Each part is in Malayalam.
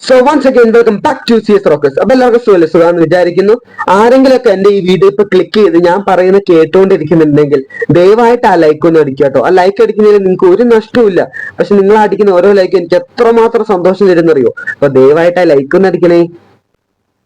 So once again welcome back to CS rockers. അപ്പൊ എല്ലാവർക്കും സുഖമാണെന്ന് വിചാരിക്കുന്നു. ആരെങ്കിലൊക്കെ എന്റെ ഈ വീഡിയോ ഇപ്പൊ ക്ലിക്ക് ചെയ്ത് ഞാൻ പറയുന്നത് കേട്ടോണ്ടിരിക്കുന്നുണ്ടെങ്കിൽ ദയവായിട്ട് ആ ലൈക്ക് ഒന്ന് അടിക്കുക കേട്ടോ. ആ ലൈക്ക് അടിക്കുന്നതിൽ നിങ്ങൾക്ക് ഒരു നഷ്ടവുമില്ല. പക്ഷെ നിങ്ങൾ അടിക്കുന്ന ഓരോ ലൈക്ക് എനിക്ക് എത്രമാത്രം സന്തോഷം തരുന്നറിയോ. അപ്പൊ ദയവായിട്ട് ആ ലൈക്ക് ഒന്ന് അടിക്കണേ.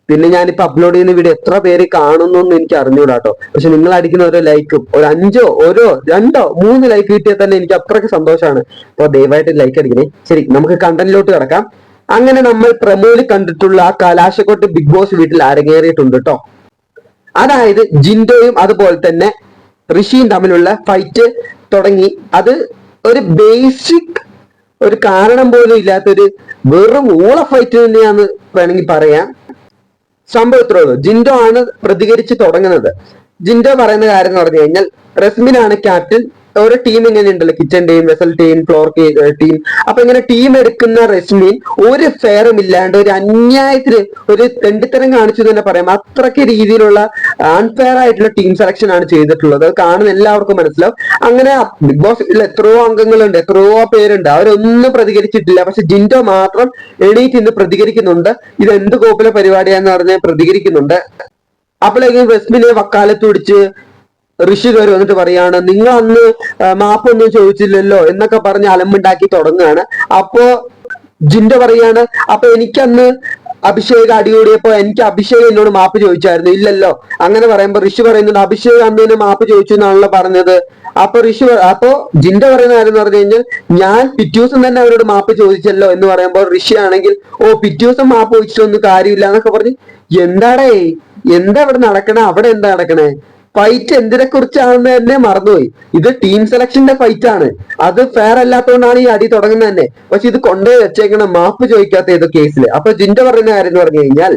പിന്നെ ഞാനിപ്പോ അപ്ലോഡ് ചെയ്യുന്ന വീഡിയോ എത്ര പേര് കാണുന്നു എനിക്ക് അറിഞ്ഞൂടാ കേട്ടോ. പക്ഷെ നിങ്ങൾ അടിക്കുന്ന ഓരോ ലൈക്കും ഒരു 5 ഓരോ 2 3 ലൈക്ക് കിട്ടിയാൽ തന്നെ എനിക്ക് അത്രയ്ക്ക് സന്തോഷമാണ്. അപ്പൊ ദയവായിട്ട് ലൈക്ക് അടിക്കണേ. ശരി, നമുക്ക് കണ്ടന്റിലോട്ട് കിടക്കാം. അങ്ങനെ നമ്മൾ പ്രമോയിൽ കണ്ടിട്ടുള്ള ആ കലാശക്കൊട്ട് ബിഗ് ബോസ് വീട്ടിൽ അരങ്ങേറിയിട്ടുണ്ട് കേട്ടോ. അതായത് ജിൻഡോയും അതുപോലെ തന്നെ ഋഷിയും തമ്മിലുള്ള ഫൈറ്റ് തുടങ്ങി. അത് ഒരു ബേസിക് ഒരു കാരണം പോലും ഇല്ലാത്തൊരു വെറും ഊള ഫൈറ്റ് തന്നെയാന്ന് വേണമെങ്കിൽ പറയാം. സംഭവത്തിലേ ഉള്ളൂ. ജിൻഡോ ആണ് പ്രതികരിച്ച് തുടങ്ങുന്നത്. ജിൻഡോ പറയുന്ന കാര്യം എന്ന് പറഞ്ഞു കഴിഞ്ഞാൽ റസ്മിനാണ് ക്യാപ്റ്റൻ. ഓരോ ടീം ഇങ്ങനെ ഉണ്ടല്ലോ, kitchen team, vessel team, floor team. അപ്പൊ ഇങ്ങനെ ടീം എടുക്കുന്ന റസ്മിൻ ഒരു ഫെയറും ഇല്ലാണ്ട് ഒരു അന്യായത്തിന് ഒരു തെണ്ടിത്തരം കാണിച്ചു തന്നെ പറയാം. അത്രയ്ക്ക് രീതിയിലുള്ള അൺഫെയർ ആയിട്ടുള്ള ടീം സെലക്ഷൻ ആണ് ചെയ്തിട്ടുള്ളത്. അത് കാണുന്ന എല്ലാവർക്കും മനസ്സിലാവും. അങ്ങനെ ബിഗ് ബോസിൽ എത്രയോ അംഗങ്ങളുണ്ട്, എത്രയോ പേരുണ്ട്, അവരൊന്നും പ്രതികരിച്ചിട്ടില്ല. പക്ഷെ ജിൻഡോ മാത്രം എണീറ്റ് ഇന്ന് പ്രതികരിക്കുന്നുണ്ട്. ഇത് എന്ത് കോപ്പിലെ പരിപാടിയാന്ന് പറഞ്ഞ് പ്രതികരിക്കുന്നുണ്ട്. അപ്പോഴേക്കും റസ്മിനെ വക്കാലത്ത് പിടിച്ച് ഋഷി കയറി വന്നിട്ട് പറയാണ്, നിങ്ങൾ അന്ന് മാപ്പൊന്നും ചോദിച്ചില്ലല്ലോ എന്നൊക്കെ പറഞ്ഞ് അലമ്പുണ്ടാക്കി തുടങ്ങുകയാണ്. അപ്പോ ജിൻഡോ പറയാണ്, അപ്പൊ എനിക്കന്ന് അഭിഷേക് അടികൂടിയപ്പോ എനിക്ക് അഭിഷേക് എന്നോട് മാപ്പ് ചോദിച്ചായിരുന്നു. ഇല്ലല്ലോ. അങ്ങനെ പറയുമ്പോ ഋഷി പറയുന്നുണ്ട്, അഭിഷേക് അന്ന് മാപ്പ് ചോദിച്ചു എന്നാണല്ലോ പറഞ്ഞത്. അപ്പൊ ജിൻഡോ പറയുന്ന കാര്യം എന്ന് പറഞ്ഞു കഴിഞ്ഞാൽ, ഞാൻ പിറ്റൂസം തന്നെ അവരോട് മാപ്പ് ചോദിച്ചല്ലോ എന്ന് പറയുമ്പോൾ ഋഷി ആണെങ്കിൽ, ഓ പിറ്റൂസം മാപ്പ് ചോദിച്ചിട്ടൊന്നും കാര്യമില്ല എന്നൊക്കെ പറഞ്ഞ്, എന്താ ഇവിടെ നടക്കണേ, അവിടെ എന്താ നടക്കണേ? ഫൈറ്റ് എന്തിനെ കുറിച്ചാണെന്ന് തന്നെ മറന്നുപോയി. ഇത് ടീം സെലക്ഷന്റെ ഫൈറ്റ് ആണ്. അത് ഫെയർ അല്ലാത്തതുകൊണ്ടാണ് ഈ അടി തുടങ്ങുന്നത് തന്നെ. പക്ഷെ ഇത് കൊണ്ടുപോയി വെച്ചേക്കണം മാപ്പ് ചോദിക്കാത്ത ഏതോ കേസില്. അപ്പൊ ജിൻഡോ പറയുന്ന കാര്യം എന്ന് പറഞ്ഞു കഴിഞ്ഞാൽ,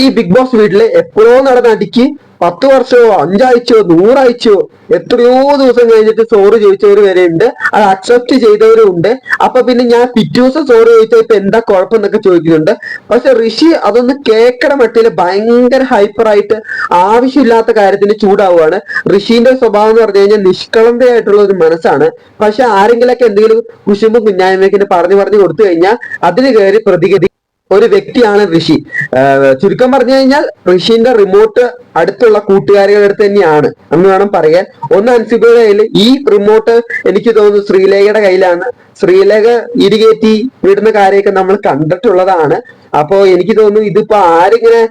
ഈ ബിഗ് ബോസ് വീട്ടില് എപ്പോഴോ നടന്ന അടിക്ക് 10 വർഷമോ 5 ആഴ്ചയോ 100 ആഴ്ചയോ എത്രയോ ദിവസം കഴിഞ്ഞിട്ട് സോറി ചോദിച്ചവർ വരെ ഉണ്ട്. അത് അക്സെപ്റ്റ് ചെയ്തവരും ഉണ്ട്. അപ്പൊ പിന്നെ ഞാൻ പിറ്റൂസം സോറി ചോദിച്ചാൽ ഇപ്പൊ എന്താ കുഴപ്പം എന്നൊക്കെ ചോദിക്കുന്നുണ്ട്. പക്ഷെ ഋഷി അതൊന്ന് കേക്കട മട്ടില് ഭയങ്കര ഹൈപ്പറായിട്ട് ആവശ്യമില്ലാത്ത കാര്യത്തിന് ചൂടാവുകയാണ്. ഋഷിന്റെ സ്വഭാവം എന്ന് പറഞ്ഞു കഴിഞ്ഞാൽ നിഷ്കളങ്കയായിട്ടുള്ള ഒരു മനസ്സാണ്. പക്ഷെ ആരെങ്കിലൊക്കെ എന്തെങ്കിലും കുശുമ്പും കുഞ്ഞായ്മയ്ക്ക് പറഞ്ഞു കൊടുത്തു കഴിഞ്ഞാൽ അതിന് കയറി പ്രതികരിക്കും ഒരു വ്യക്തിയാണ് ഋഷി. ചുരുക്കം പറഞ്ഞു കഴിഞ്ഞാൽ ഋഷിന്റെ റിമോട്ട് അടുത്തുള്ള കൂട്ടുകാരികളുടെ അടുത്ത് തന്നെയാണ് എന്ന് വേണം പറയാൻ. ഒന്ന് അൻസിബയുടെ കയ്യിൽ, ഈ റിമോട്ട് എനിക്ക് തോന്നുന്നു ശ്രീലേഖയുടെ കയ്യിലാണ്. ശ്രീലേഖ ഇരികേറ്റി വിടുന്ന കാര്യമൊക്കെ നമ്മൾ കണ്ടിട്ടുള്ളതാണ്. അപ്പോ എനിക്ക് തോന്നുന്നു ഇതിപ്പോ ആരിങ്ങനെ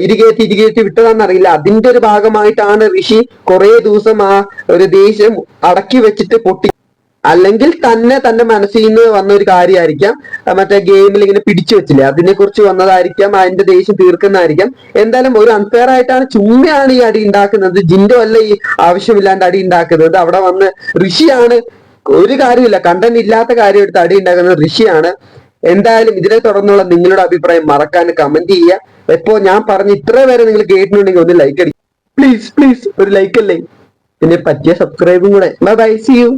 ഇരികേറ്റി വിട്ടതാണെന്നറിയില്ല. അതിന്റെ ഒരു ഭാഗമായിട്ടാണ് ഋഷി കുറെ ദിവസം ആ ഒരു ദേഷ്യം അടക്കി വെച്ചിട്ട് പൊട്ടി, അല്ലെങ്കിൽ തന്റെ മനസ്സിൽ നിന്ന് വന്ന ഒരു കാര്യമായിരിക്കാം. മറ്റേ ഗെയിമിൽ ഇങ്ങനെ പിടിച്ചു വെച്ചില്ലേ, അതിനെ കുറിച്ച് വന്നതായിരിക്കാം. അതിന്റെ ദേഷ്യം തീർക്കുന്നതായിരിക്കാം. എന്തായാലും ഒരു അൺഫെയർ ആയിട്ടാണ്, ചുമ്മയാണ് ഈ അടി ഉണ്ടാക്കുന്നത്. ജിൻഡോ അല്ല ഈ ആവശ്യമില്ലാണ്ട് അടി ഉണ്ടാക്കുന്നത്. അവിടെ വന്ന് ഋഷിയാണ്. ഒരു കാര്യമില്ല, കണ്ടന്റ് ഇല്ലാത്ത കാര്യം എടുത്ത് അടി ഉണ്ടാക്കുന്നത് ഋഷിയാണ്. എന്തായാലും ഇതിനെ തുടർന്നുള്ള നിങ്ങളുടെ അഭിപ്രായം മറക്കാൻ കമന്റ് ചെയ്യുക. ഇപ്പോ ഞാൻ പറഞ്ഞ ഇത്ര പേരെ നിങ്ങൾ കേട്ടിട്ടുണ്ടെങ്കിൽ ഒന്ന് ലൈക്ക് അടിക്കും പ്ലീസ്. ഒരു ലൈക്ക് അല്ലേ, പിന്നെ പറ്റിയ സബ്സ്ക്രൈബും കൂടെ. Bye, see U.